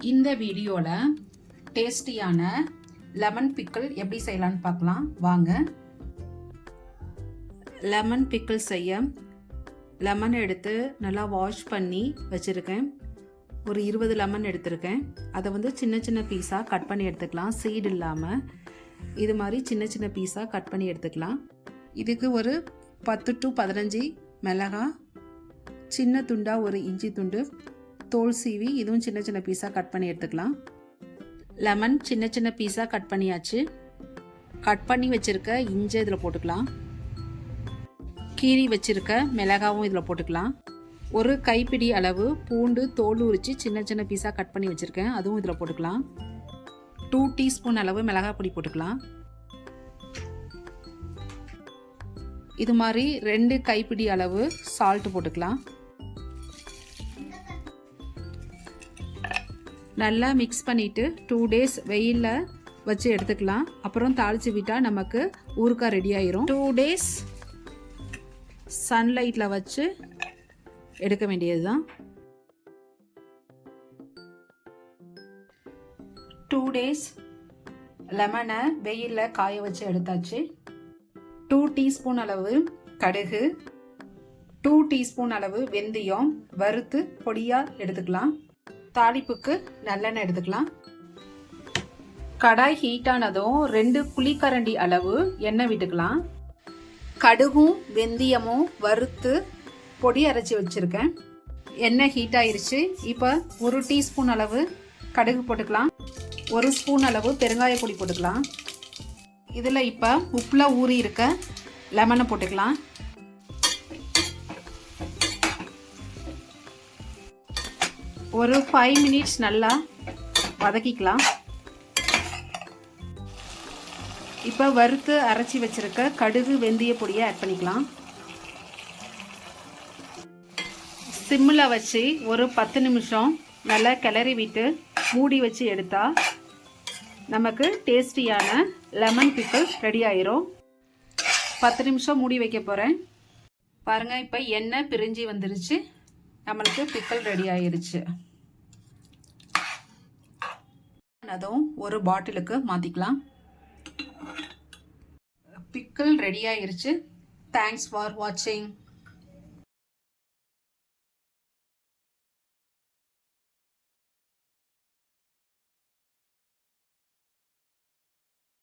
இந்த வீடியோவில் டேஸ்டியான லெமன் பிக்கிள் எப்படி செய்யலான்னு பார்க்கலாம் வாங்க. லெமன் பிக்கிள் செய்ய லெமன் எடுத்து நல்லா வாஷ் பண்ணி வச்சுருக்கேன். ஒரு 20 லெமன் எடுத்திருக்கேன். அதை வந்து சின்ன சின்ன பீஸாக கட் பண்ணி எடுத்துக்கலாம். சீடு இல்லாமல் இது மாதிரி சின்ன சின்ன பீஸாக கட் பண்ணி எடுத்துக்கலாம். இதுக்கு ஒரு 10 to 15 மிளகாய், சின்ன துண்டாக ஒரு இஞ்சி துண்டு, தோல் சீவி இதுவும் சின்ன சின்ன பீஸாக கட் பண்ணி எடுத்துக்கலாம். லெமன் சின்ன சின்ன பீஸாக கட் பண்ணியாச்சு. கட் பண்ணி வச்சுருக்க இஞ்சி இதில் போட்டுக்கலாம். கீரி வச்சுருக்க மிளகாவும் இதில் போட்டுக்கலாம். ஒரு கைப்பிடி அளவு பூண்டு தோல் உரித்து சின்ன சின்ன பீஸாக கட் பண்ணி வச்சுருக்கேன், அதுவும் இதில் போட்டுக்கலாம். 2 டீஸ்பூன் அளவு மிளகாய் பொடி போட்டுக்கலாம். இது மாதிரி 2 கைப்பிடி அளவு சால்ட் போட்டுக்கலாம். நல்லா மிக்ஸ் பண்ணிவிட்டு 2 டேஸ் வெயிலில் வச்சு எடுத்துக்கலாம். அப்புறம் தாளித்து விட்டால் நமக்கு ஊறுகாய் ரெடி ஆயிரும். 2 டேஸ் சன்லைட்டில் வச்சு எடுக்க வேண்டியது தான். 2 டேஸ் லெமனை வெயிலில் காய வச்சு எடுத்தாச்சு. 2 டீஸ்பூன் அளவு கடுகு, 2 டீஸ்பூன் அளவு வெந்தயம் வறுத்து பொடியாக எடுத்துக்கலாம். தாளிப்புக்கு நல்லெண்ணெய் எடுத்துக்கலாம். கடாய் ஹீட் ஆனதும் 2 குழிக்கரண்டி அளவு எண்ணெய் விட்டுக்கலாம். கடுகும் வெந்தயமும் வறுத்து பொடி அரைச்சி வச்சுருக்கேன். எண்ணெய் ஹீட் ஆயிருச்சு. இப்போ 1 டீஸ்பூன் அளவு கடுகு போட்டுக்கலாம். 1 ஸ்பூன் அளவு பெருங்காய பொடி போட்டுக்கலாம். இதில் இப்போ உப்பில் ஊறி இருக்க லெமனை போட்டுக்கலாம். ஒரு 5 மினிட்ஸ் நல்லா வதக்கிக்கலாம். இப்போ வறுத்து அரைச்சி வச்சிருக்க கடுகு வெந்தய பொடியை ஆட் பண்ணிக்கலாம். சிம்மில் வச்சு ஒரு 10 நிமிஷம் நல்லா கிளறி விட்டு மூடி வச்சு எடுத்தால் நமக்கு டேஸ்டியான லெமன் பிக்கிள் ரெடி ஆயிரும். 10 நிமிஷம் மூடி வைக்க போகிறேன். பாருங்கள், இப்போ எண்ணெய் பிரிஞ்சு வந்துருச்சு. நம்மளுக்கு பிக்கிள் ரெடி ஆயிருச்சு. அதுவும் ஒரு பாட்டிலுக்கு மாற்றிக்கலாம். பிக்கிள் ரெடி ஆயிருச்சு. தேங்க்ஸ் ஃபார் வாட்சிங்.